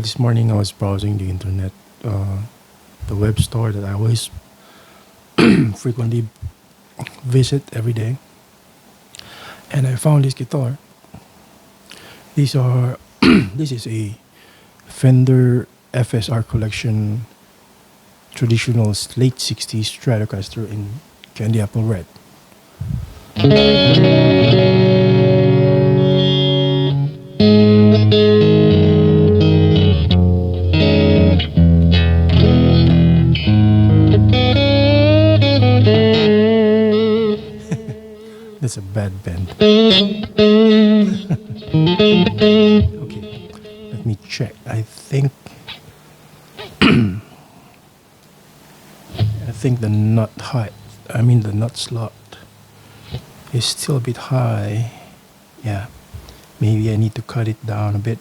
this morning I was browsing the internet, the web store that I always frequently visit every day, and I found this guitar. These are this is a Fender FSR collection traditional late 60s Stratocaster in candy apple red. That's a bad bend. Okay, let me check. I think the nut height, the nut slot is still a bit high. Yeah, maybe I need to cut it down a bit.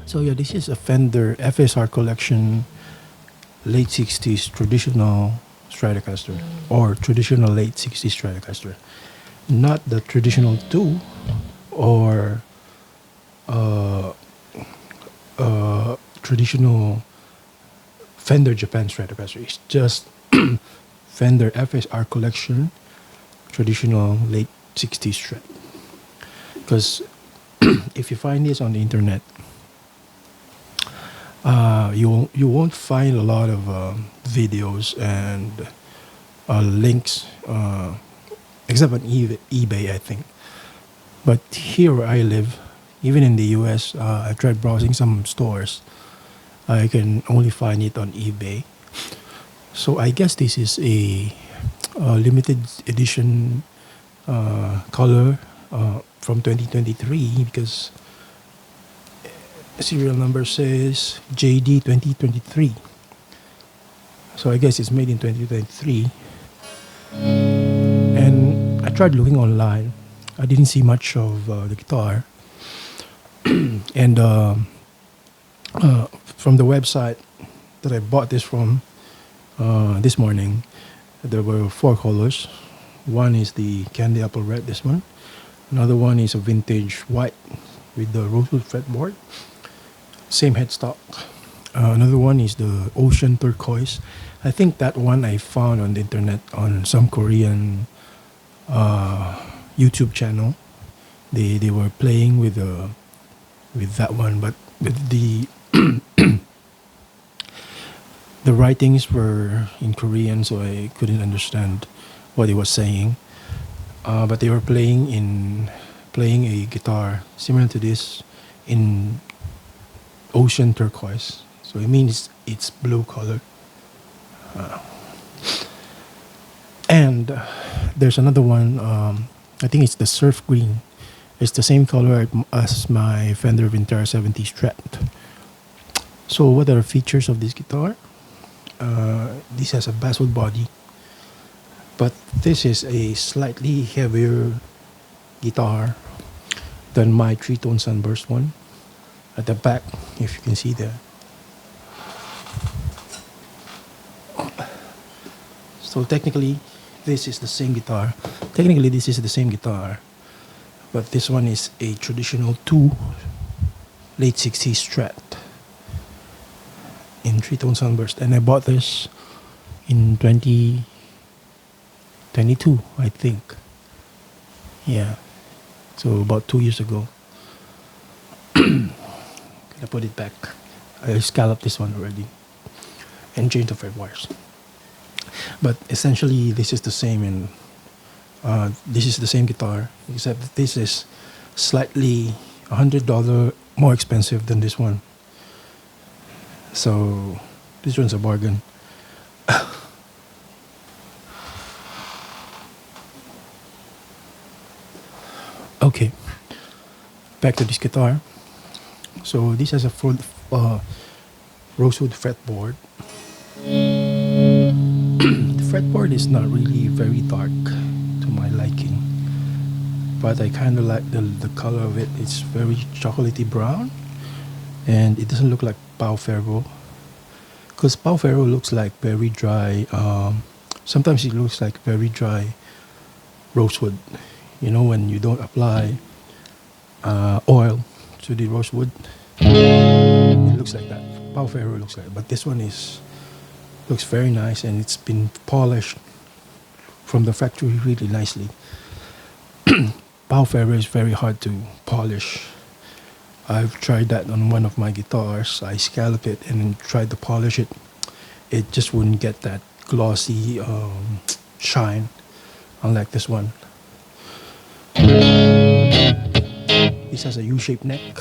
So yeah, this is a Fender FSR collection late 60s traditional Stratocaster, or traditional late 60s Stratocaster. Not the traditional 2 or traditional Fender Japan Stratocaster. It's just Fender FSR collection traditional late 60s Strat. Because if you find this on the internet, you won't find a lot of videos and links, except on eBay, I think. But here where I live, even in the US, I tried browsing some stores. I can only find it on eBay. So I guess this is a limited edition color from 2023, because serial number says JD 2023. So I guess it's made in 2023. And I tried looking online. I didn't see much of the guitar. And from the website that I bought this from this morning, there were 4 colors. One is the candy apple red, this one. Another one is a vintage white with the rosewood fretboard. Same headstock. Another one is the ocean turquoise. I think that one I found on the internet on some Korean YouTube channel. They were playing with that one, but with the the writings were in Korean, so I couldn't understand what he was saying. But they were playing a guitar similar to this in ocean turquoise. So it means it's blue color. And there's another one. I think it's the surf green. It's the same color as my Fender Vintera 70 Strat. So what are the features of this guitar? This has a basswood body, but this is a slightly heavier guitar than my three-tone sunburst one. At the back, if you can see there. So technically, this is the same guitar. But this one is a traditional 2 late 60s Strat in 3-tone sunburst, and I bought this in 2022, I think. Yeah, so about 2 years ago. I put it back. I scalloped this one already and changed the fret wires. But essentially, this is the same, and this is the same guitar, except that this is slightly $100 more expensive than this one. So this one's a bargain. Okay, back to this guitar. So this has a full rosewood fretboard. The fretboard is not really very dark to my liking, but I kind of like the color of it. It's very chocolatey brown, and it doesn't look like Pau Ferro, because Pau Ferro looks like very dry. Sometimes it looks like very dry rosewood. You know, when you don't apply oil to the rosewood, it looks like that. Pau Ferro looks like that. But this one looks very nice, and it's been polished from the factory really nicely. Pau Ferro is very hard to polish. I've tried that on one of my guitars. I scalloped it and then tried to polish it. It just wouldn't get that glossy shine, unlike this one. This has a U-shaped neck.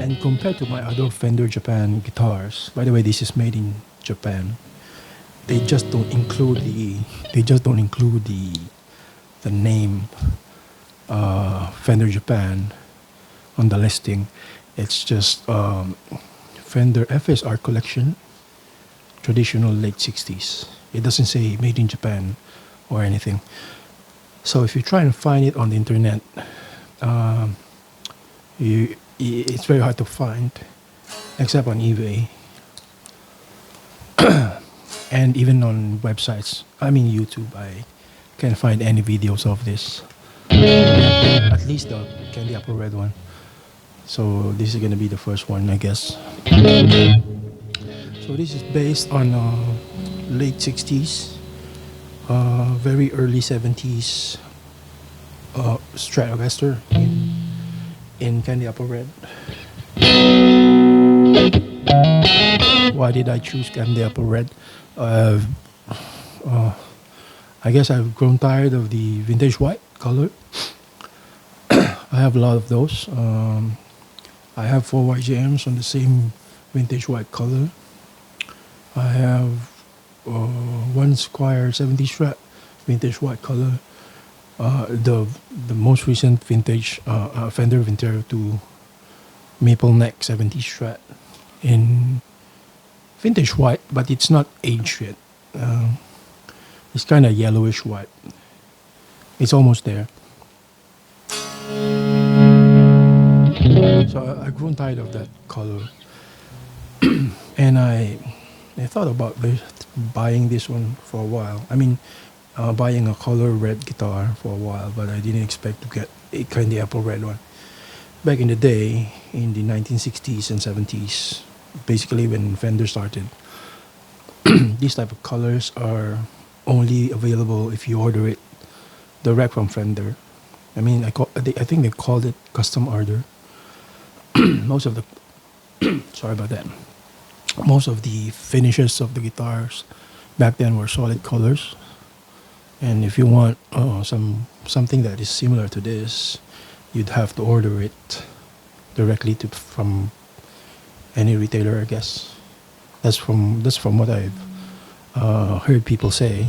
And compared to my other Fender Japan guitars, by the way, this is made in Japan. They just don't include the name Fender Japan on the listing. It's just Fender FSR collection, traditional late 60s. It doesn't say made in Japan or anything. So if you try and find it on the internet, it's very hard to find, except on eBay and even on websites. I mean YouTube. I can't find any videos of this. At least the Candy Apple Red one. So this is gonna be the first one, I guess. So this is based on late 60s, very early 70s Stratocaster in Candy Apple Red. Why did I choose Candy Apple Red? I guess I've grown tired of the vintage white color. I have a lot of those. I have 4 white jams on the same vintage white color. I have one Squire 70 Strat vintage white color. The most recent vintage Fender Vintero 2 Maple Neck 70 Strat in vintage white, but it's not aged yet. It's kind of yellowish white. It's almost there. So I've grown tired of that color. And I thought about buying this one for a while. I mean, buying a color red guitar for a while, but I didn't expect to get a Candy Apple Red one. Back in the day, in the 1960s and 70s, basically when Fender started, these type of colors are only available if you order it direct from Fender. I mean, I think they called it custom order. Most of the sorry about that. Most of the finishes of the guitars back then were solid colors, and if you want something that is similar to this, you'd have to order it directly from any retailer, I guess. That's from what I've heard people say.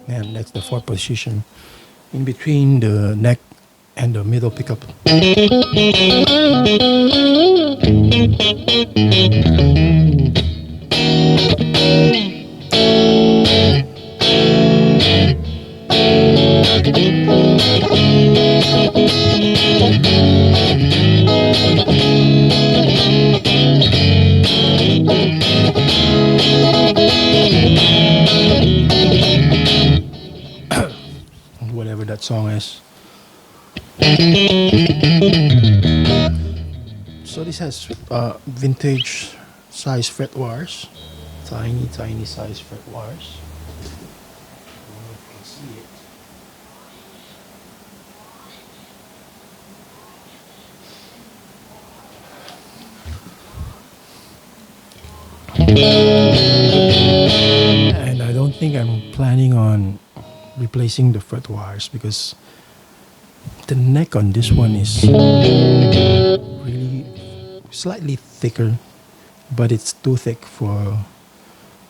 And that's the 4th position in between the neck and the middle pickup. Whatever that song is. So this has vintage size fret wires, tiny size fret wires. I don't know if you can see it. And I don't think I'm planning on replacing the fret wires because the neck on this one is really slightly thicker, but it's too thick for.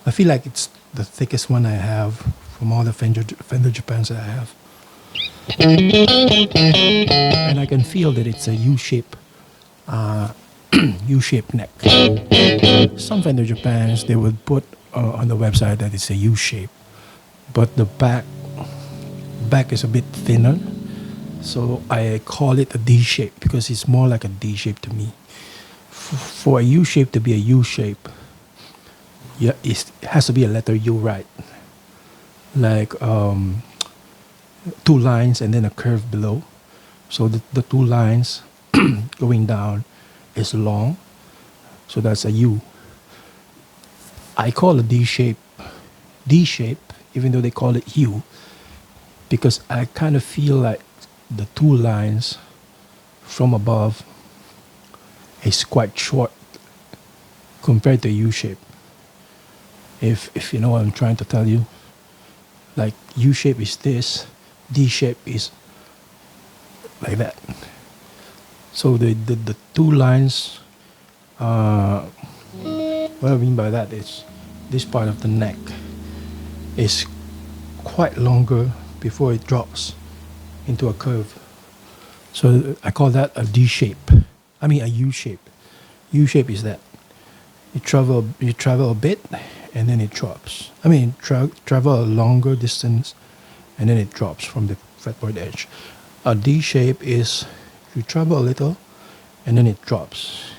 I feel like it's the thickest one I have from all the Fender Japans that I have. And I can feel that it's a U-shape, U-shaped neck. Some Fender Japans, they would put on the website that it's a U-shape, but the back is a bit thinner, so I call it a D shape because it's more like a D shape to me. For a U shape to be a U shape, yeah, it has to be a letter U, right? Like two lines and then a curve below. So the two lines going down is long, so that's a U. I call a D shape D shape, even though they call it U, because I kind of feel like the two lines from above is quite short compared to U shape. If you know what I'm trying to tell you, like U shape is this, D shape is like that. So the two lines, what I mean by that is this part of the neck is quite longer before it drops into a curve. So I call that a D shape. I mean a U shape. U shape is that you travel a bit and then it drops. I mean travel a longer distance and then it drops from the fretboard edge. A D shape is you travel a little and then it drops.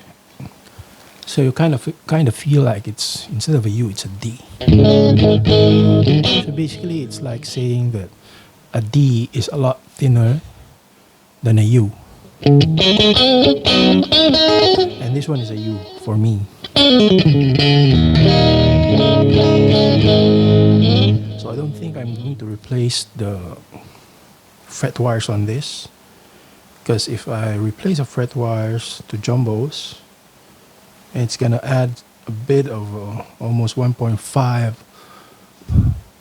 So you kind of feel like it's, instead of a U, it's a D. So basically it's like saying that a D is a lot thinner than a U. And this one is a U for me. So I don't think I'm going to replace the fret wires on this, because if I replace the fret wires to jumbos, it's gonna add a bit of almost 1.5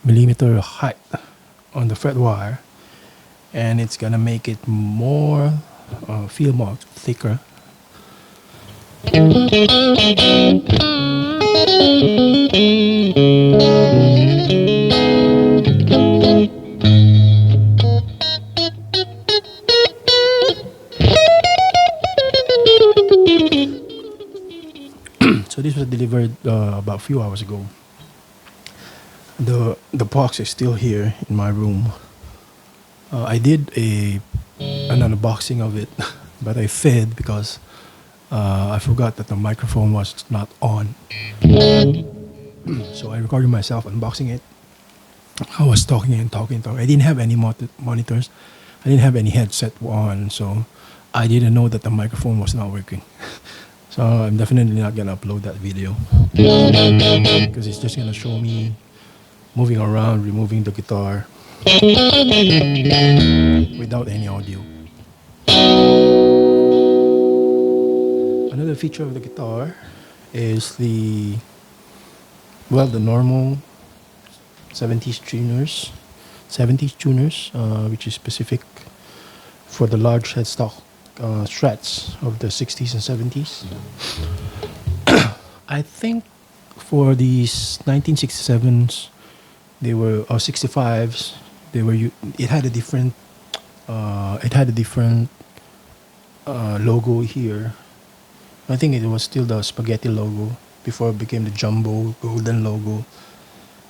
millimeter height on the fret wire, and it's gonna make it more feel more thicker. So this was delivered about a few hours ago. The box is still here in my room. I did an unboxing of it, but I failed because I forgot that the microphone was not on. So I recorded myself unboxing it. I was talking and talking. I didn't have any monitors. I didn't have any headset on, so I didn't know that the microphone was not working. So I'm definitely not gonna upload that video because it's just gonna show me moving around, removing the guitar without any audio. Another feature of the guitar is the normal 70s tuners, which is specific for the large headstock Strats of the 60s and 70s. I think for these 1967s, they were, or 65s, they were. It had a different logo here. I think it was still the spaghetti logo before it became the jumbo golden logo,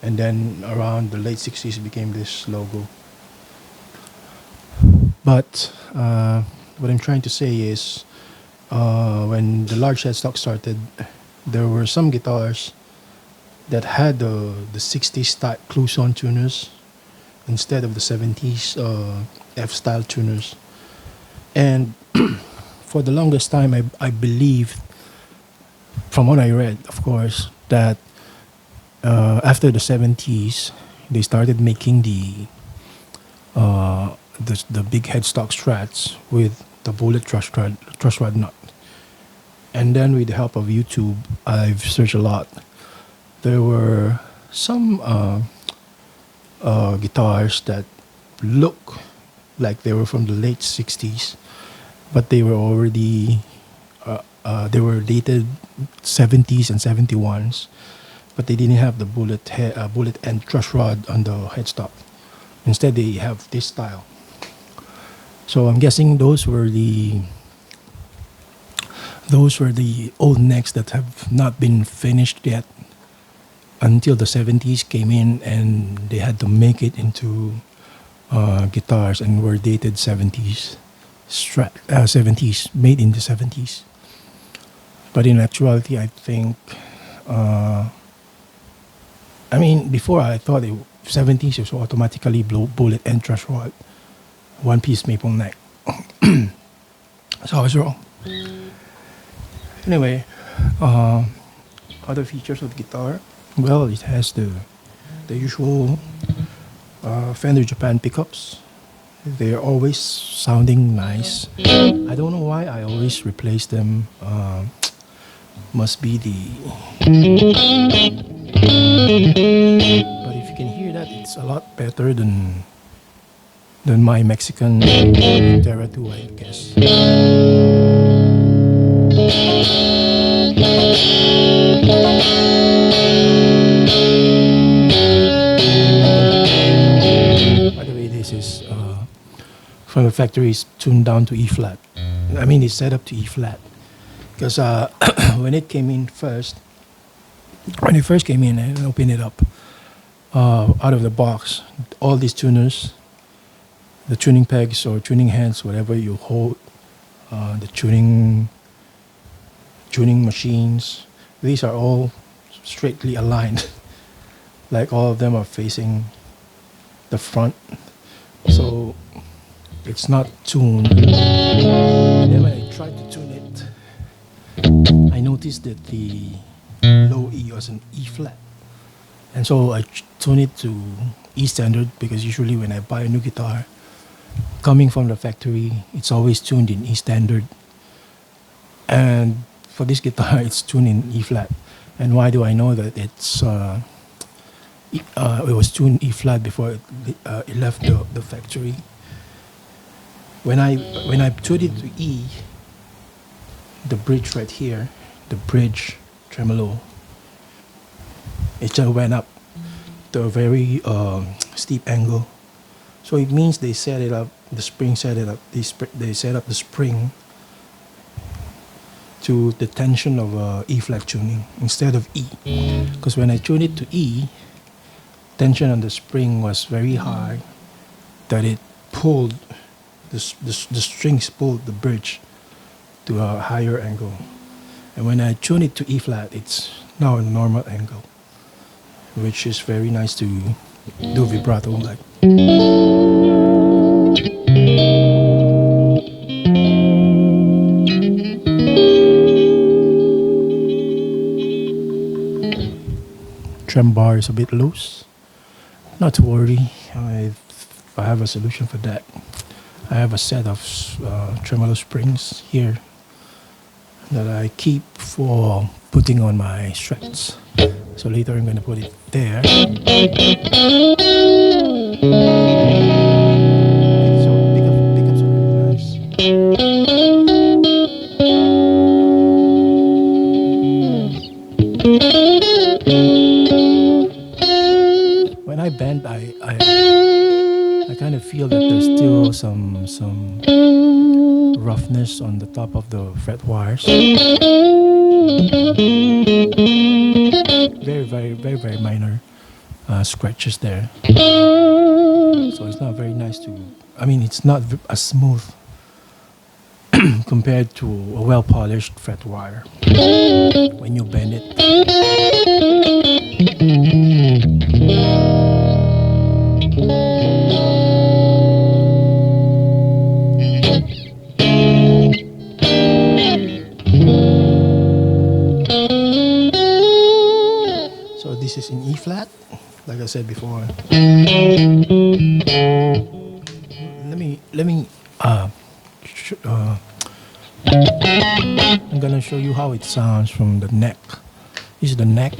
and then around the late 60s it became this logo. But what I'm trying to say is, when the large headstock started, there were some guitars that had the 60s type Cluson tuners instead of the 70s F-style tuners. And for the longest time, I believed, from what I read, of course, that after the 70s, they started making the big headstock Strats with the bullet truss rod nut. And then with the help of YouTube, I've searched a lot. There were some guitars that look like they were from the late 60s, but they were already, they were dated 70s and 71s, but they didn't have the bullet end truss rod on the headstock. Instead, they have this style. So I'm guessing those were the old necks that have not been finished yet until the 70s came in, and they had to make it into guitars, and were dated 70s, 70s, made in the 70s. But in actuality, I think, I mean, before I thought 70s was automatically bullet and truss rod, one piece maple neck. So I was wrong. Anyway, other features of the guitar. Well, it has the usual Fender Japan pickups. They're always sounding nice. I don't know why I always replace them. Must be the. But if you can hear that, it's a lot better than my Mexican Terra 2, I guess. By the way, this is from the factory. It's tuned down to E flat. I mean, it's set up to E flat because when it came in first, when it first came in and opened it up out of the box, all these tuners, the tuning pegs or tuning hands, whatever you hold, the tuning machines, these are all straightly aligned. Like all of them are facing the front, so it's not tuned. And then when I tried to tune it, I noticed that the low E was an E flat, and so I tuned it to E standard, because usually when I buy a new guitar coming from the factory, it's always tuned in E standard, and for this guitar it's tuned in E flat. And why do I know that? It was tuned E flat before it left the factory. When I tuned it to E, the bridge right here, the bridge tremolo, it just went up to a very steep angle. So it means they set it up. The spring set it up. They set up the spring to the tension of E flat tuning instead of E. Because when I tuned it to E, tension on the spring was very high, that it pulled the strings pulled the bridge to a higher angle. And when I tune it to E flat, it's now a normal angle, which is very nice to do vibrato like. Trem bar is a bit loose. Not to worry, I have a solution for that. I have a set of tremolo springs here that I keep for putting on my Strats. So later I'm going to put it there. Pickups are really nice. When I bend, I kind of feel that there's still some roughness on the top of the fret wires. Very minor scratches there. So it's not very nice to. I mean, it's not as smooth compared to a well-polished fret wire. When you bend it. So this is in E flat, like I said before. Let me I'm gonna show you how it sounds from the neck. This is the neck.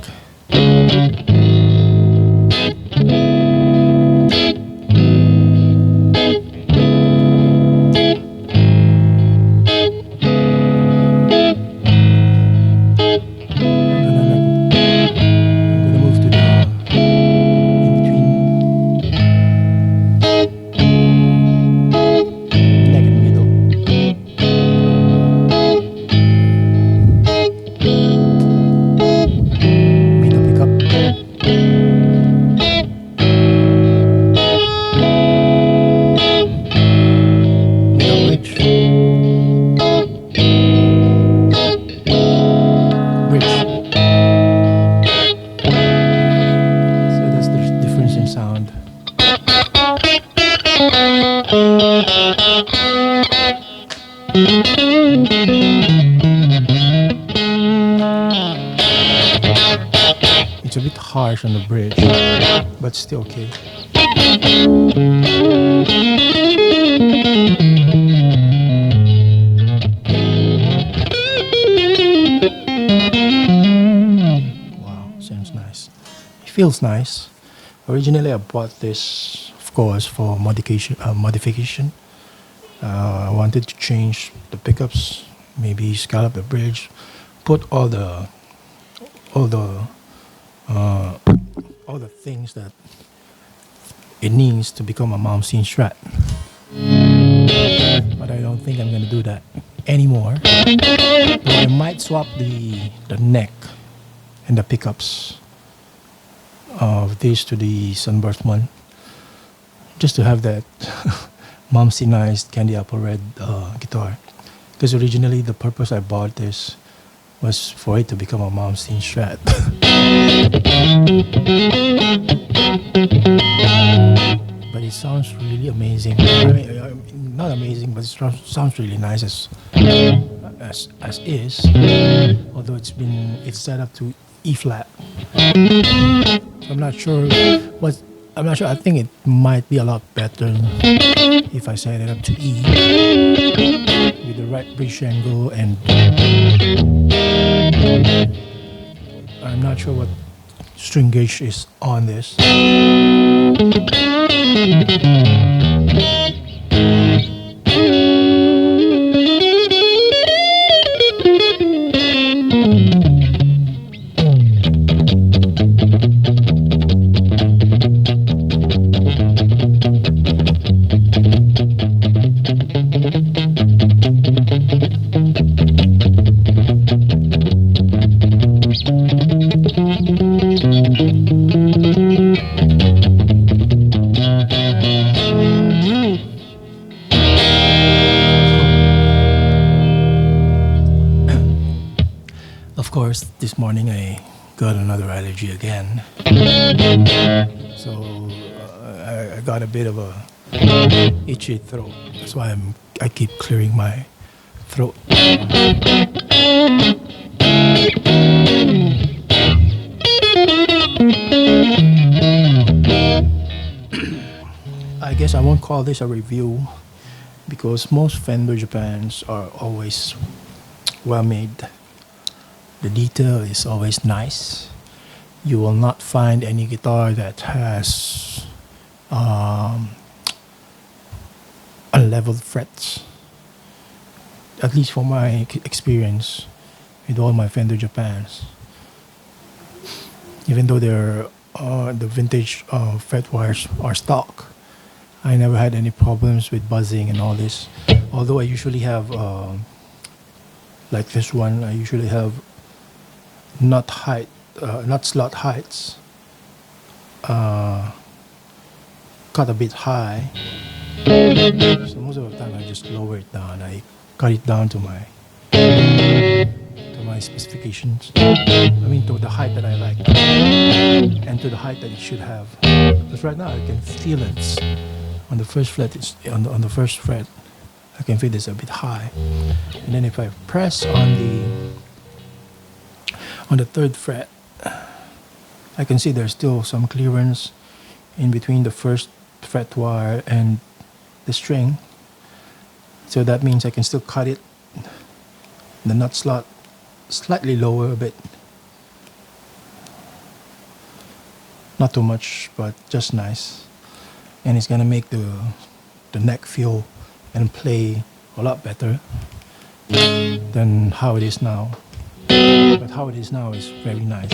Neck harsh on the bridge, but still okay. Wow, sounds nice. It feels nice. Originally, I bought this, of course, for modification. I wanted to change the pickups, maybe scallop the bridge, put all the all the things that it needs to become a mom scene Strat. But I don't think I'm gonna do that anymore. But I might swap the neck and the pickups of this to the Sunburst one, just to have that mom scenized candy apple red guitar. Because originally the purpose I bought this was for it to become a mom scene Strat. But it sounds really amazing. I mean, not amazing, but it sounds really nice as is. Although it's set up to E flat. I'm not sure what. I'm not sure. I think it might be a lot better if I set it up to E with the right bridge angle, and I'm not sure what string gauge is on this. Of course, this morning I got another allergy again. So I got a bit of a itchy throat. That's why I keep clearing my throat. I guess I won't call this a review because most Fender Japans are always well made. The detail is always nice. You will not find any guitar that has unleveled frets. At least from my experience with all my Fender Japans. Even though the vintage fret wires are stock, I never had any problems with buzzing and all this. Although I usually have, like this one, I usually have nut slot heights cut a bit high. So most of the time I just lower it down. I cut it down to my specifications. I mean to the height that I like and to the height that it should have. Because right now I can feel it on the first fret. It's on the first fret. I can feel it's a bit high. And then if I press on the third fret, I can see there's still some clearance in between the first fret wire and the string. So that means I can still cut it, the nut slot, slightly lower a bit. Not too much, but just nice. And it's gonna make the neck feel and play a lot better than how it is now. But how it is now is very nice.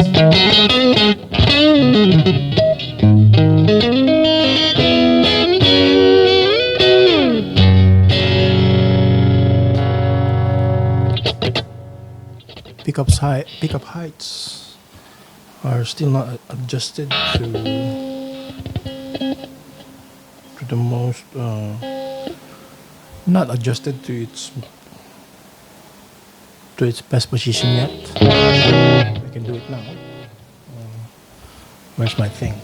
Pickup heights are still not adjusted to the most not adjusted to its best position yet. I can do it now. Where's my thing?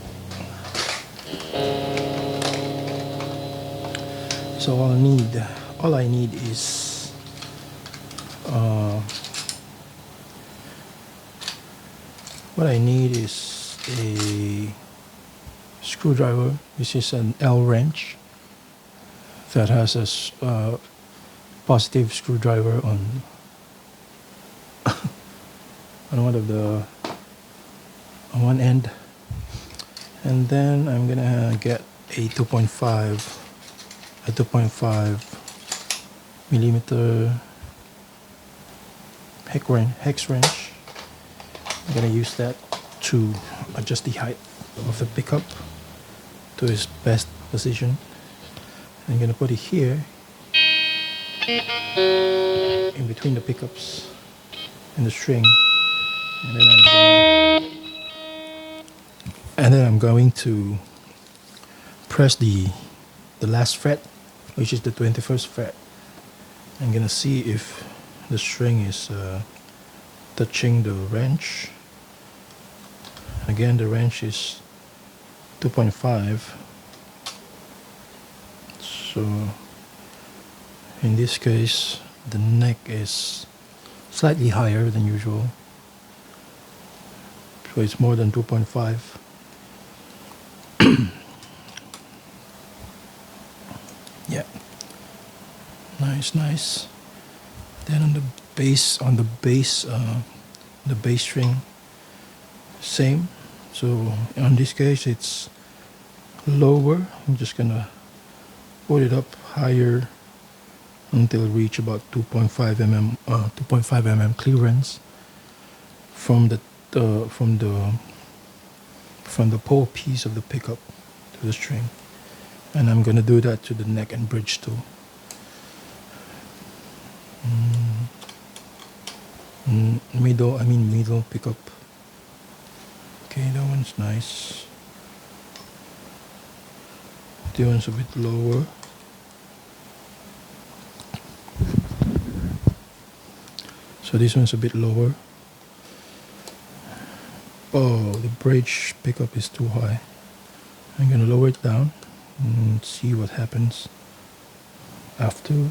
So all I need is what I need is a screwdriver. This is an L wrench that has a positive screwdriver on on one end, and then I'm gonna get a 2.5 millimeter hex wrench. I'm gonna use that to adjust the height of the pickup to its best position. I'm gonna put it here in between the pickups and the string, and then I'm going to press the last fret, which is the 21st fret. I'm gonna see if the string is touching the wrench. Again, the wrench is 2.5, so in this case the neck is slightly higher than usual, so it's more than 2.5. Yeah, nice. Then on the bass string, same. So on this case it's lower. I'm just gonna put it up higher until it reach about 2.5 mm clearance from the pole piece of the pickup to the string, and I'm gonna do that to the neck and bridge too. Middle pickup. Okay, that one's nice. That one's a bit lower. So this one's a bit lower. Oh, the bridge pickup is too high. I'm gonna lower it down and see what happens after.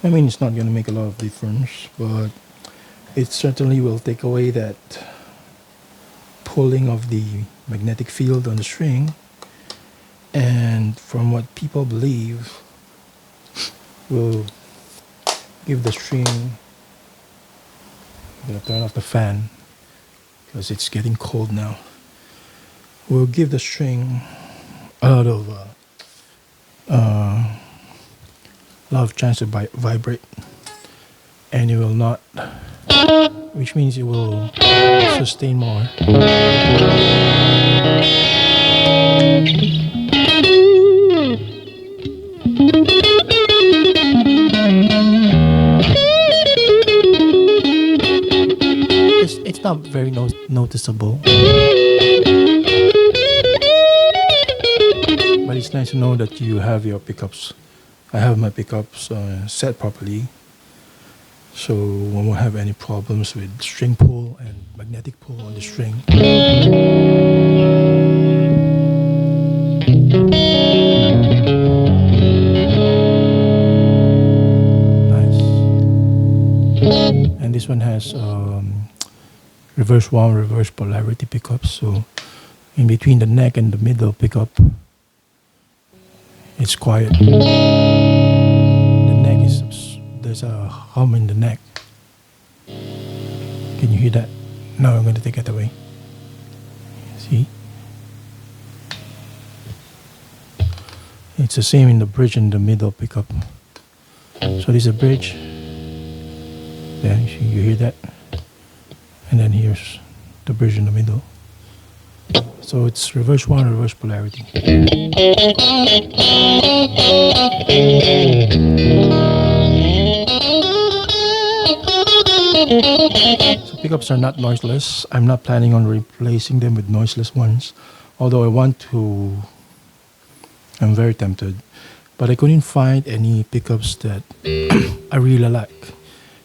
I mean, it's not going to make a lot of difference, but it certainly will take away that pulling of the magnetic field on the string, and from what people believe, will give the string. I'm going to turn off the fan because it's getting cold now. Will give the string a lot of chance to vibrate, and it will not, which means it will sustain more. It's not very noticeable, but it's nice to know that you have your pickups. I have my pickups set properly, so we won't have any problems with string pull and magnetic pull on the string. Nice. And this one has reverse wound, reverse polarity pickups, so in between the neck and the middle pickup, it's quiet. The neck there's a hum in the neck. Can you hear that? Now I'm going to take it away. See? It's the same in the bridge and the middle pickup. So this is a bridge. There, you hear that? And then here's the bridge in the middle. So it's reverse wound, reverse polarity. So pickups are not noiseless. I'm not planning on replacing them with noiseless ones, although I'm very tempted, but I couldn't find any pickups that I really like,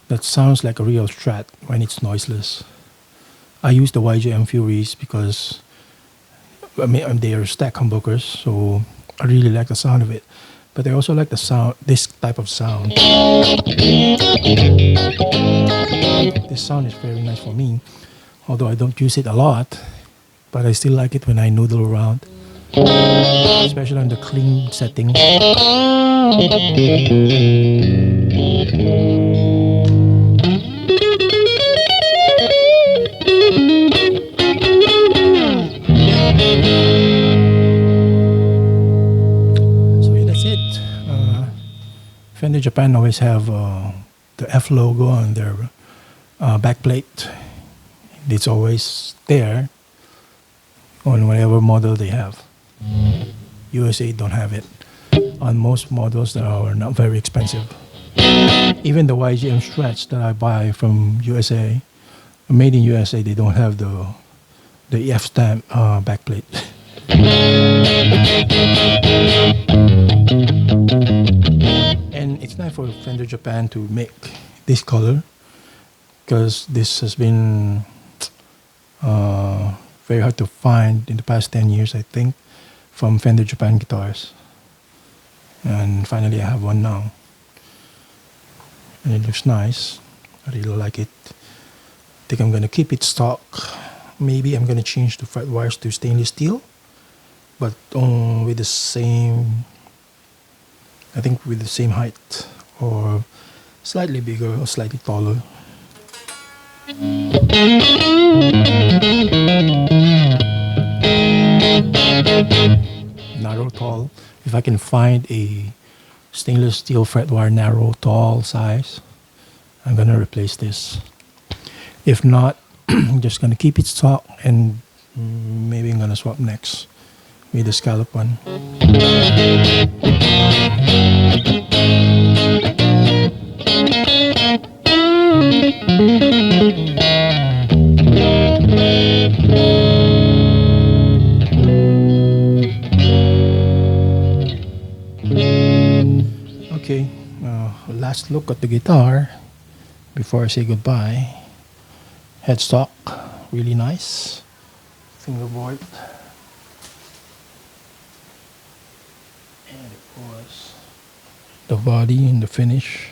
that sounds like a real Strat when it's noiseless. I use the YJM Furies because they are stack humbuckers, so I really like the sound of it. But I also like the sound, this type of sound. This sound is very nice for me, although I don't use it a lot, but I still like it when I noodle around, especially on the clean setting. So yeah, that's it. Fender Japan always have the F logo on their backplate. It's always there on whatever model they have. USA don't have it on most models that are not very expensive. Even the YGM Stretch that I buy from USA, made in USA, they don't have the F stamp backplate. And it's nice for Fender Japan to make this color, because this has been very hard to find in the past 10 years, I think, from Fender Japan guitars. And finally I have one now. And it looks nice. I really like it. I think I'm going to keep it stock. Maybe I'm going to change the fret wires to stainless steel, but with the same, I think with the same height, or slightly bigger or slightly taller. Narrow, tall. If I can find a stainless steel fret wire narrow, tall size, I'm going to replace this. If not, I'm just going to keep it stock, and maybe I'm going to swap next with the scallop one. Okay, last look at the guitar before I say goodbye. Headstock, really nice. Fingerboard. And of course, the body and the finish,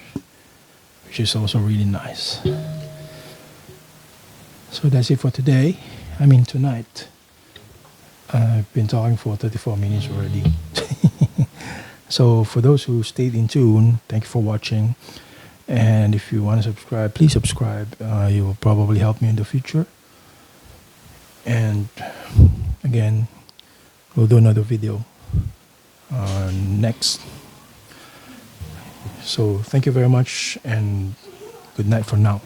which is also really nice. So that's it for today. I mean tonight. I've been talking for 34 minutes already. So for those who stayed in tune, thank you for watching. And if you want to subscribe, please subscribe. You will probably help me in the future. And again, we'll do another video next. So thank you very much, and good night for now.